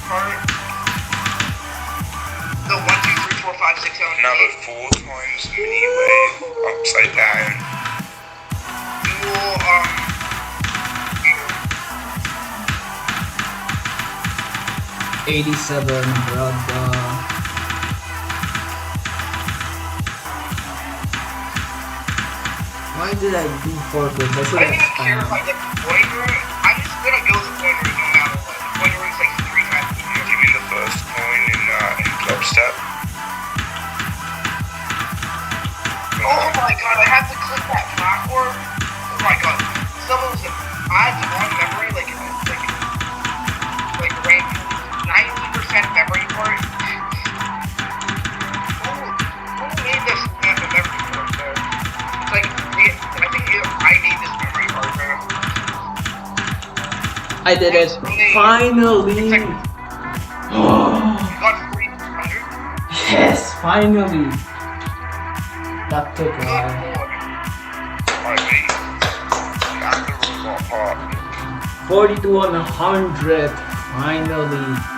part. The 1, 2, 3, 4, 5, 6, 7, Now the 8. 4 times mini wave upside down. Dual, 87, brother. Why did I do forfeit? I should I have didn't care if I spammed. get the point room. I'm just gonna go the point room no matter what. The point room is like 3 times easier. Give me the first coin in club step. Oh my god, I have to click that platform. Oh my god. Someone's I have the wrong memory, like rank 90% memory part. Who made this memory part though? It's like I think I need this memory part now. I did it. Finally! You got 300? Yes, finally! That took a Good while. lord. My mate. Not the robot part. 42 on 100. Finally.